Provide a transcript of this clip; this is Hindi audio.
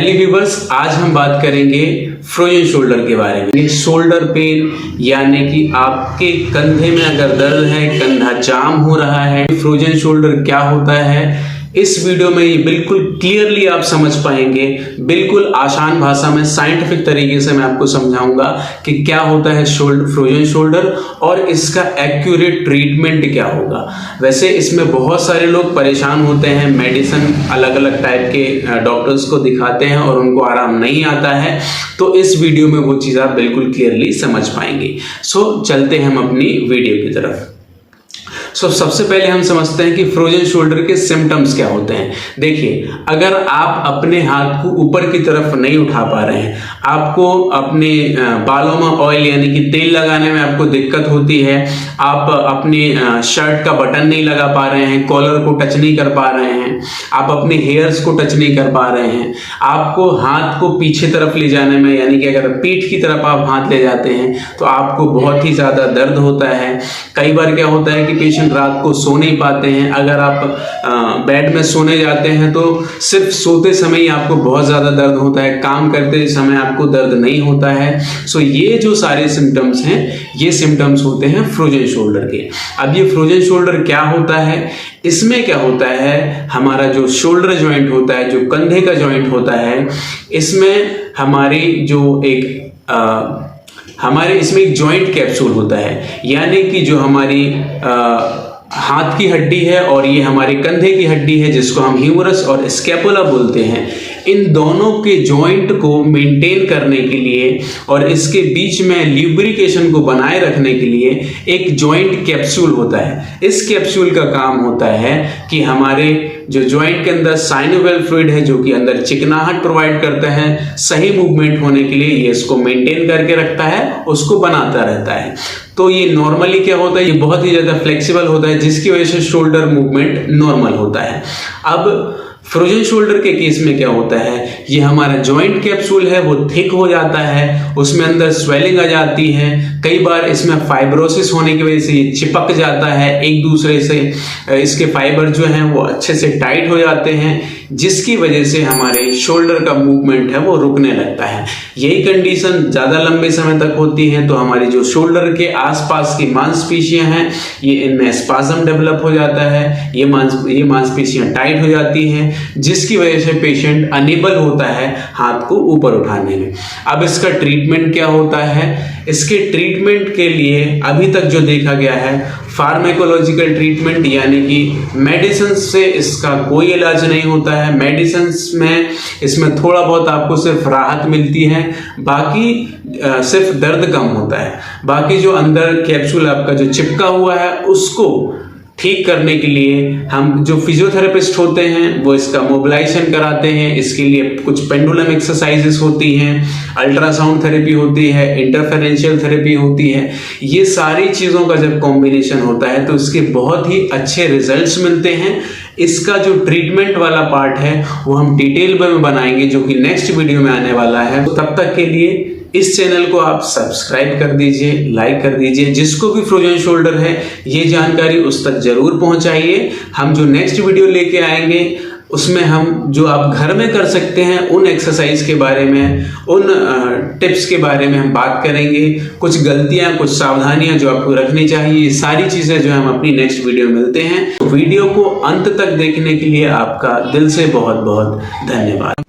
हेलो व्यूअर्स, आज हम बात करेंगे फ्रोजन शोल्डर के बारे में। शोल्डर पेन यानी कि आपके कंधे में अगर दर्द है, कंधा जाम हो रहा है, फ्रोजन शोल्डर क्या होता है, इस वीडियो में ये बिल्कुल क्लियरली आप समझ पाएंगे। बिल्कुल आसान भाषा में साइंटिफिक तरीके से मैं आपको समझाऊंगा कि क्या होता है फ्रोजन शोल्डर और इसका एक्यूरेट ट्रीटमेंट क्या होगा। वैसे इसमें बहुत सारे लोग परेशान होते हैं, मेडिसिन अलग अलग टाइप के डॉक्टर्स को दिखाते हैं और उनको आराम नहीं आता है, तो इस वीडियो में वो चीज़ आप बिल्कुल क्लियरली समझ पाएंगे। सो चलते हैं हम अपनी वीडियो की तरफ। सबसे पहले हम समझते हैं कि फ्रोजन शोल्डर के सिम्टम्स क्या होते हैं। देखिए, अगर आप अपने हाथ को ऊपर की तरफ नहीं उठा पा रहे हैं, आपको अपने बालों में ऑयल यानी कि तेल लगाने में आपको दिक्कत होती है, आप अपने शर्ट का बटन नहीं लगा पा रहे हैं, कॉलर को टच नहीं कर पा रहे हैं, आप अपने हेयर्स को टच नहीं कर पा रहे हैं, आपको हाथ को पीछे तरफ ले जाने में यानी कि अगर पीठ की तरफ आप हाथ ले जाते हैं तो आपको बहुत ही ज़्यादा दर्द होता है। कई बार क्या होता है कि पेशेंट रात को सो नहीं पाते हैं। अगर आप बेड में सोने जाते हैं तो सिर्फ सोते समय ही आपको बहुत ज़्यादा दर्द होता है, काम करते समय आपको दर्द नहीं होता है। सो ये जो सारे सिम्टम्स हैं, ये सिम्टम्स होते हैं फ्रोजन शोल्डर के। अब ये फ्रोजन शोल्डर क्या होता है, इसमें क्या होता है, हमारा जो शोल्डर जॉइंट होता है, जो कंधे का जॉइंट होता है, इसमें हमारे इसमें एक जॉइंट कैप्सूल होता है, यानी कि जो हमारी हाथ की हड्डी है और ये हमारे कंधे की हड्डी है, जिसको हम ह्यूमरस और स्कैपुला बोलते हैं, इन दोनों के जॉइंट को मेंटेन करने के लिए और इसके बीच में ल्यूब्रिकेशन को बनाए रखने के लिए एक जॉइंट कैप्सूल होता है। इस कैप्सूल का काम होता है कि हमारे जो जॉइंट के अंदर साइनोवियल फ्लूइड है, जो कि अंदर चिकनाहट प्रोवाइड करता है, सही मूवमेंट होने के लिए ये इसको मेंटेन करके रखता है, उसको बनाता रहता है। तो ये नॉर्मली क्या होता है, ये बहुत ही ज़्यादा फ्लेक्सिबल होता है, जिसकी वजह से शोल्डर मूवमेंट नॉर्मल होता है। अब फ्रोजन शोल्डर के केस में क्या होता है, ये हमारा जॉइंट कैप्सूल है वो थिक हो जाता है, उसमें अंदर स्वेलिंग आ जाती है, कई बार इसमें फाइब्रोसिस होने की वजह से ये चिपक जाता है एक दूसरे से, इसके फाइबर जो हैं वो अच्छे से टाइट हो जाते हैं, जिसकी वजह से हमारे शोल्डर का मूवमेंट है वो रुकने लगता है। यही कंडीशन ज़्यादा लंबे समय तक होती है तो हमारी जो शोल्डर के आसपास की मांसपेशियां हैं, ये इनमें स्पाज्म डेवलप हो जाता है, ये मांसपेशियां टाइट हो जाती हैं, जिसकी वजह से पेशेंट अनेबल होता है हाथ को ऊपर उठाने में। अब इसका ट्रीटमेंट क्या होता है, इसके ट्रीटमेंट के लिए अभी तक जो देखा गया है, फार्माकोलॉजिकल ट्रीटमेंट यानी कि मेडिसिन से इसका कोई इलाज नहीं होता है। मेडिसिन में इसमें थोड़ा बहुत आपको सिर्फ राहत मिलती है, बाकी सिर्फ दर्द कम होता है। बाकी जो अंदर कैप्सूल आपका जो चिपका हुआ है, उसको ठीक करने के लिए हम जो फिजियोथेरेपिस्ट होते हैं वो इसका मोबिलाइजेशन कराते हैं। इसके लिए कुछ पेंडुलम एक्सरसाइजेस होती हैं, अल्ट्रासाउंड थेरेपी होती है, इंटरफेरेंशियल थेरेपी होती है। ये सारी चीज़ों का जब कॉम्बिनेशन होता है तो इसके बहुत ही अच्छे रिजल्ट्स मिलते हैं। इसका जो ट्रीटमेंट वाला पार्ट है वो हम डिटेल में बनाएंगे, जो कि नेक्स्ट वीडियो में आने वाला है। तो तब तक के लिए इस चैनल को आप सब्सक्राइब कर दीजिए, लाइक कर दीजिए। जिसको भी फ्रोजन शोल्डर है ये जानकारी उस तक जरूर पहुंचाइए। हम जो नेक्स्ट वीडियो लेके आएंगे उसमें हम जो आप घर में कर सकते हैं उन एक्सरसाइज के बारे में, उन टिप्स के बारे में हम बात करेंगे। कुछ गलतियां, कुछ सावधानियां जो आपको रखनी चाहिए, ये सारी चीज़ें जो हम अपनी नेक्स्ट वीडियो में मिलते हैं। तो वीडियो को अंत तक देखने के लिए आपका दिल से बहुत बहुत धन्यवाद।